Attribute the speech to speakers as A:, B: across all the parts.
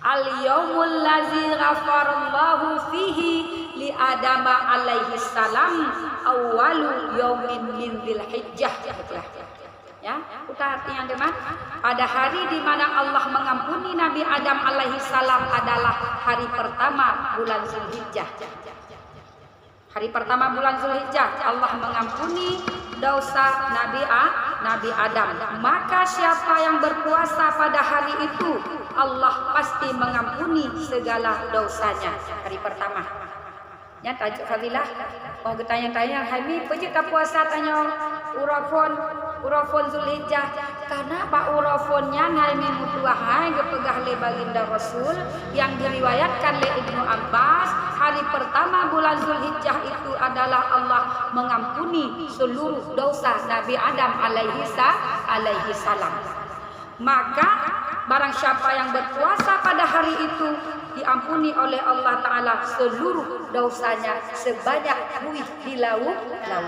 A: Al-yaumul ladzi ghafarallahu fihi li Adam alaihi salam awwalu yaumin min Dzulhijjah. Ya, bukan artinya teman. Pada hari di mana Allah mengampuni Nabi Adam alaihi salam adalah hari pertama bulan Dzulhijjah. Hari pertama bulan Dzulhijjah Allah mengampuni dosa Nabi Adam. Maka siapa yang berpuasa pada hari itu, Allah pasti mengampuni segala dosanya. Hari pertama. Ya, tajuk fadilah. Mau bertanya-tanya, Hami pergi tak puasa tanya urafon Dzulhijjah. Karena Pak urafonnya Hami mutuahai gepegah le baginda Rasul yang diriwayatkan le Ibnu Abbas, hari pertama bulan Dzulhijjah itu adalah Allah mengampuni seluruh dosa Nabi Adam alaihi salam. Maka barang siapa yang berpuasa pada hari itu diampuni oleh Allah Ta'ala seluruh dosanya sebanyak buih di lautan.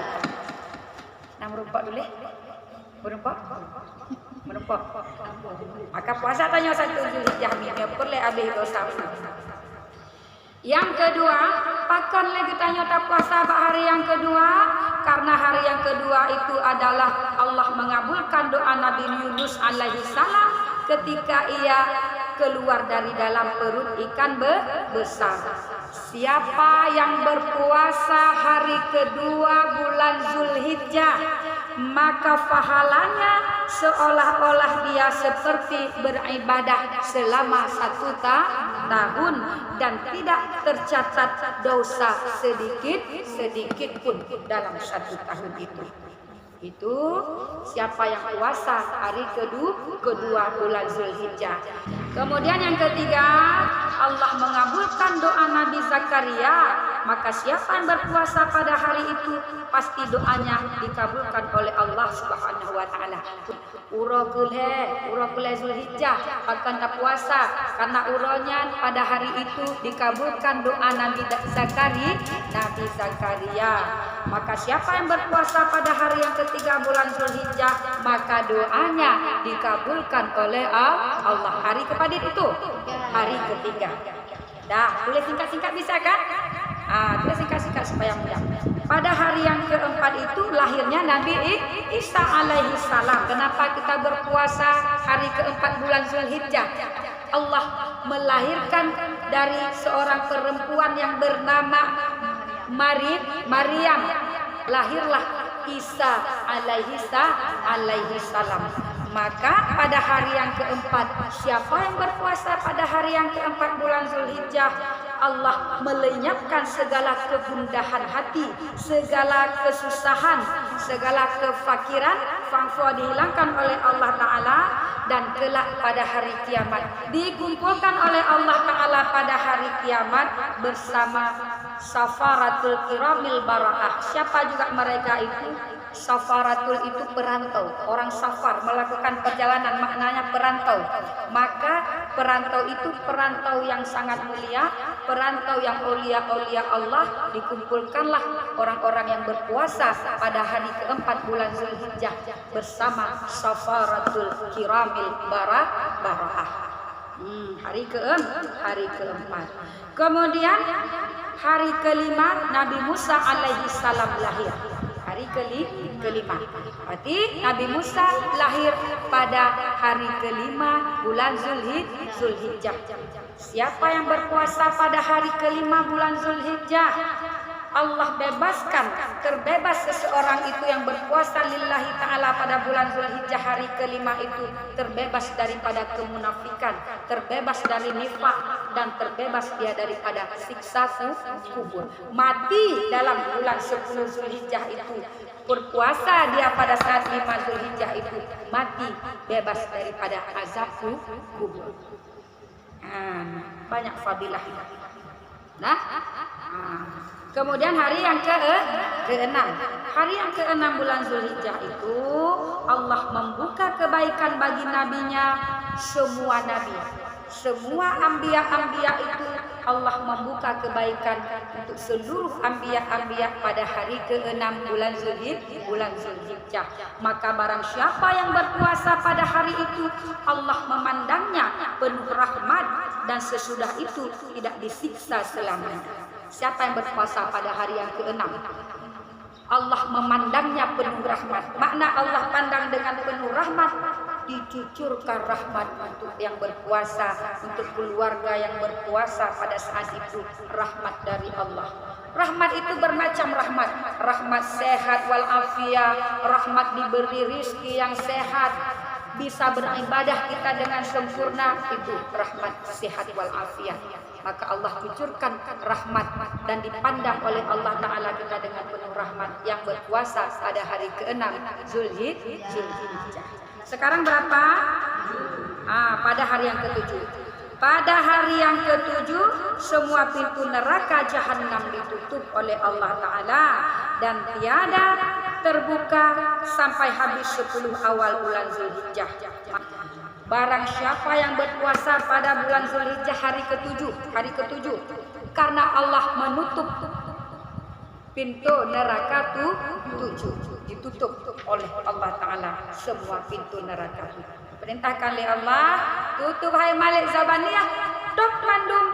A: Nah, merumpak dulu. Merumpak. Maka puasa tanya satu Dzulhijjah minyak perle habis dosa. Yang kedua, pakan lagi tanya tak puasa hari yang kedua, karena hari yang kedua itu adalah Allah mengabulkan doa Nabi Yunus alaihi salam ketika ia keluar dari dalam perut ikan besar. Siapa yang berpuasa hari kedua bulan Dzulhijjah, maka pahalanya seolah-olah dia seperti beribadah selama 1 tahun dan tidak tercatat dosa sedikit pun dalam 1 tahun itu. Itu siapa yang puasa hari kedua bulan Dzulhijjah. Kemudian yang ketiga, Allah mengabulkan doa Nabi Zakaria. Maka siapa yang berpuasa pada hari itu pasti doanya dikabulkan oleh Allah Subhanahu wa taala. Urakul Dzulhijjah akan tak puasa karena uronya pada hari itu dikabulkan doa Nabi Zakaria. Maka siapa yang berpuasa pada hari yang ketiga bulan Dzulhijjah, maka doanya dikabulkan oleh Allah. Hari kepada itu hari ketiga. Dah, boleh singkat-singkat bisa kan? Boleh singkat-singkat supaya mudah. Pada hari yang keempat itu lahirnya Nabi Isa alaihi salam. Kenapa kita berpuasa hari keempat bulan Dzulhijjah? Allah melahirkan dari seorang perempuan yang bernama Maryam. Lahirlah Isa alaihi salam. Maka pada hari yang keempat, siapa yang berpuasa pada hari yang keempat bulan Dzulhijjah, Allah melenyapkan segala kegundahan hati, segala kesusahan, segala kefakiran, fangfua dihilangkan oleh Allah Ta'ala, dan kelak pada hari kiamat dikumpulkan oleh Allah Ta'ala pada hari kiamat bersama Safaratul Kiramil Bara'ah. Siapa juga mereka itu? Safaratul itu perantau. Orang safar melakukan perjalanan, maknanya perantau. Maka perantau itu perantau yang sangat mulia, perantau yang aulia-aulia Allah. Dikumpulkanlah orang-orang yang berpuasa pada hari keempat bulan Dzulhijjah bersama Safaratul Kiramil Bara'ah. Hari keempat. Kemudian hari kelima Nabi Musa alaihi salam lahir. Hari kelima. Berarti Nabi Musa lahir pada hari kelima bulan Dzulhijjah. Siapa yang berpuasa pada hari kelima bulan Dzulhijjah, Allah bebaskan, terbebas seseorang itu yang berpuasa lillahi ta'ala pada bulan Dzulhijjah hari kelima itu, terbebas daripada kemunafikan, terbebas dari nifaq, dan terbebas dia daripada siksa kubur. Mati dalam bulan 10 Dzulhijjah itu, berpuasa dia pada saat 5 Dzulhijjah itu, mati bebas daripada azab kubur. Banyak fadilahnya. Kemudian hari yang keenam. Hari yang keenam bulan Dzulhijjah itu Allah membuka kebaikan bagi nabinya, semua nabi. Semua anbiya itu Allah membuka kebaikan untuk seluruh anbiya pada hari keenam bulan Dzulhijjah. Maka barang siapa yang berpuasa pada hari itu, Allah memandangnya penuh rahmat dan sesudah itu tidak disiksa selamanya. Siapa yang berpuasa pada hari yang ke-6? Allah memandangnya penuh rahmat. Makna Allah pandang dengan penuh rahmat, dicucurkan rahmat untuk yang berpuasa, untuk keluarga yang berpuasa pada saat itu, rahmat dari Allah. Rahmat itu bermacam rahmat. Rahmat sehat walafiat, rahmat diberi rizki yang sehat, bisa beribadah kita dengan sempurna, itu rahmat sehat walafiat. Maka Allah cucurkan rahmat dan dipandang oleh Allah Ta'ala kita dengan penuh rahmat yang berpuasa pada hari ke-6 Zulhijjah. Sekarang berapa? Pada hari yang ke-7. Pada hari yang ke-7 semua pintu neraka jahanam ditutup oleh Allah Ta'ala dan tiada terbuka sampai habis 10 awal bulan Zulhijjah. Barang siapa yang berpuasa pada bulan Zulhijjah hari ke-7, karena Allah menutup pintu neraka 7, ditutup oleh Allah Ta'ala semua pintu neraka. Perintahkan oleh Allah, tutup hai Malik Zabaniyah, dok mandum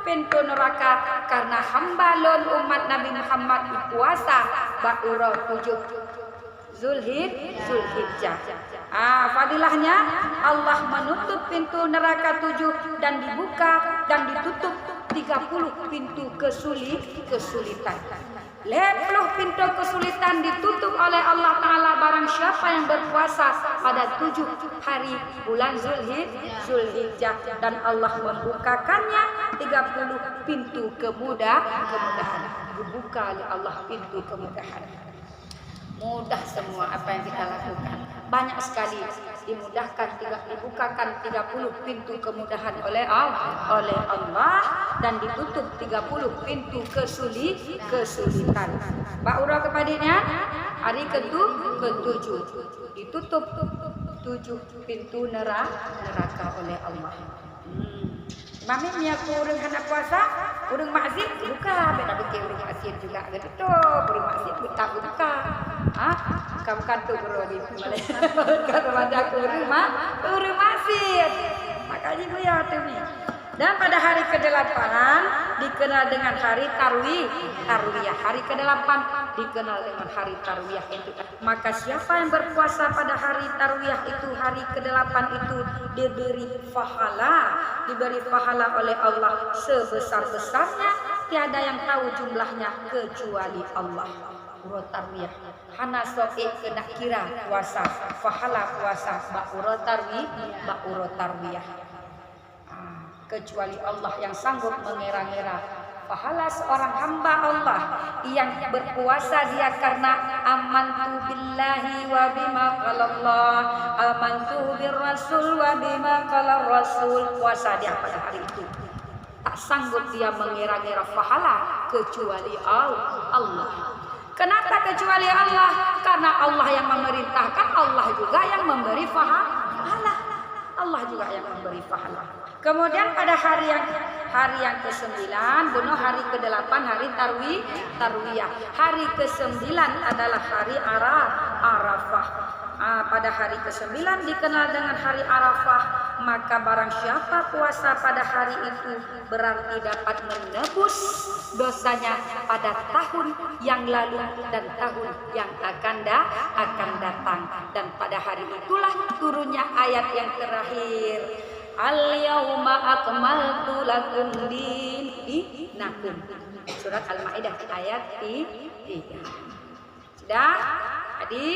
A: pintu neraka karena hamba lon umat Nabi Muhammad puasa Ba'urah 7 Zulhijjah. Fadilahnya Allah menutup pintu neraka 7 dan dibuka dan ditutup 30 pintu kesulitan. 10 pintu kesulitan ditutup oleh Allah Ta'ala barang siapa yang berpuasa pada 7 hari bulan Zulhijjah, dan Allah membukakannya 30 pintu kemudahan. Dibuka oleh Allah pintu kemudahan. Mudah semua apa yang kita lakukan. Banyak sekali dimudahkan, dibukakan 30 pintu kemudahan oleh Allah dan ditutup 30 pintu kesulitan. Ba'urah kepadanya hari ke-7 ditutup 7 pintu neraka oleh Allah. Mami aku urang hendak puasa, urang maksiat buka, beda bikin urang maksiat juga gitu. Urang maksiat buka. Bukan tu bro di Malaysia. Kalau baca urang maksiat. Makanya gue ya tuh nih. Dan pada hari ke-8 dikenal dengan hari tarwiyah. Hari ke-8 dikenal dengan hari tarwiyah itu. Maka siapa yang berpuasa pada hari tarwiyah itu, hari ke-8 itu diberi pahala oleh Allah sebesar-besarnya, tiada yang tahu jumlahnya kecuali Allah. Urut tarwiyah hana soe kena kira puasa, pahala puasa ba'urut tarwiyah. Kecuali Allah yang sanggup mengira-ngira pahala seorang hamba Allah yang berpuasa dia karena amantu billahi wa bima qalallah, amantu birrasul wa bima qalal rasul. Puasa dia pada hari itu tak sanggup dia mengira-ngira pahala kecuali Allah. Kenapa kecuali Allah? Karena Allah yang memerintahkan, Allah juga yang memberi pahala. Allah juga yang memberi pahala. Kemudian pada hari yang ke-9, bunuh hari ke-8 hari tarwiyah. Hari ke-9 adalah hari Arafah. Pada hari ke-9 dikenal dengan hari Arafah. Maka barang siapa puasa pada hari itu berarti dapat menebus dosanya pada tahun yang lalu dan tahun yang akan datang. Dan pada hari itulah turunnya ayat yang terakhir. Al-yawma akmaltu lakum dinakum. Surat Al-Maidah ayat 3. Sudah? Jadi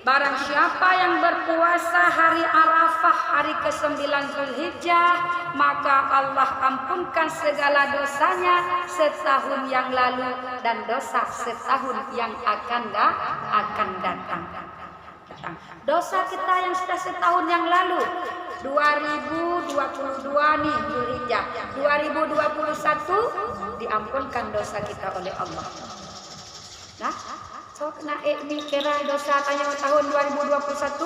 A: barang siapa yang berpuasa hari Arafah, hari ke-9 Zulhijjah, maka Allah ampunkan segala dosanya setahun yang lalu dan dosa setahun yang akan datang. Dosa kita yang sudah setahun yang lalu 2022 nih Zulhijjah, 2021 diampunkan dosa kita oleh Allah. Nah, so kena kira dosa tanya tahun 2021.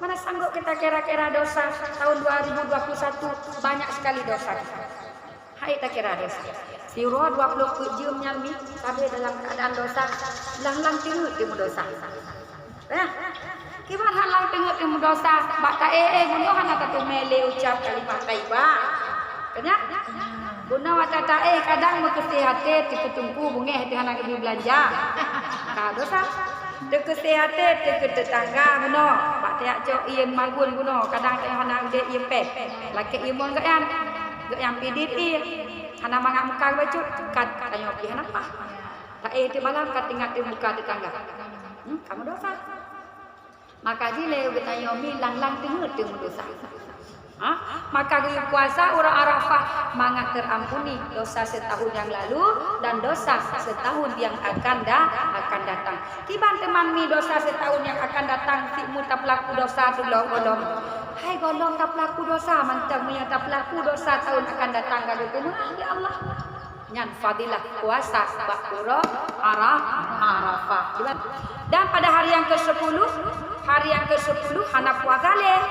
A: Mana sanggup kita kira-kira dosa tahun 2021, banyak sekali dosa kita. Hai kita kira dosa. Siro 20 jam nyami sampai dalam keadaan dosa, lang-lang tinggal di dosa. Nah, gimana lang tengok ilmu dosa? Bata bunuh anak tu mele ucap kalimat taibah. Kenya? Guna watata kadang berkesehatan tipe tungku bunga hati anak pergi belanja. Kah dosa. Dekesehatan ke tetangga guna. Pak tiak cok ia magun guna. Kadang tengah anak dia ia pep. Laki imun gak yang pidit ia. Anak mangak muka baca kat tanya pergi apa? Tak di malam kat tinggal di muka tetangga. Kamu dosa. Maka jile bertanya mi lang tengah dosa. Maka di puasa orang Arafah mangat terampuni dosa setahun yang lalu dan dosa setahun yang akan datang. Tiban teman mi dosa setahun yang akan datang si muta pelaku dosa tu golong. Hai golong tak pelaku dosa mantap punya tak pelaku dosa tahun akan datang kalau tu ya Allah. Nyan fadilah puasa bakuro Arafah. Dan pada hari yang ke-10 hana puasa leh.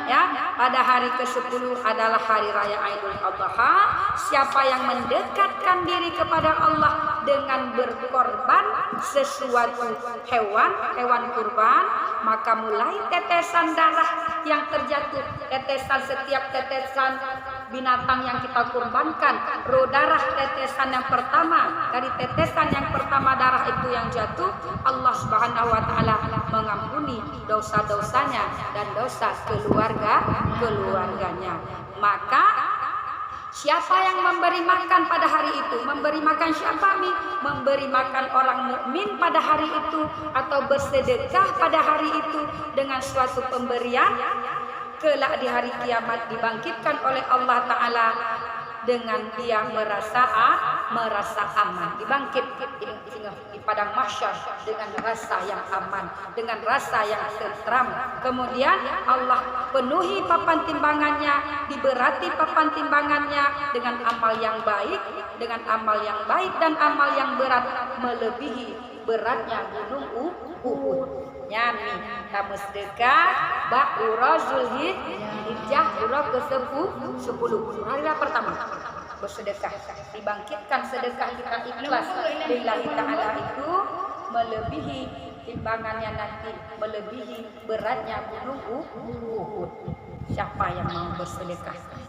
A: Ya, pada hari ke-10 adalah hari raya Idul Adha. Siapa yang mendekatkan diri kepada Allah dengan berkorban sesuatu hewan kurban, maka mulai tetesan darah yang terjatuh, setiap tetesan binatang yang kita kurbankan, roh darah tetesan yang pertama, dari tetesan yang pertama darah itu yang jatuh, Allah Subhanahu wa taala mengampuni dosa-dosanya dan dosa keluarganya. Maka siapa yang memberi makan pada hari itu? Memberi makan siapa mi? Memberi makan orang mukmin pada hari itu atau bersedekah pada hari itu dengan suatu pemberian, kelak di hari kiamat dibangkitkan oleh Allah Ta'ala dengan dia merasa aman, dibangkit di padang mahsyar dengan rasa yang aman, dengan rasa yang tentram. Kemudian Allah penuhi papan timbangannya, diberati papan timbangannya dengan amal yang baik, dan amal yang berat melebihi beratnya gunung Uhud. Nyami tamu sedekah bak urah Zulhijjah urah ke-10 hari pertama bersedekah, dibangkitkan sedekah kita ikhlas lillahi ta'ala itu melebihi timbangannya nanti, melebihi beratnya gunung Uhud. Siapa yang mau bersedekah?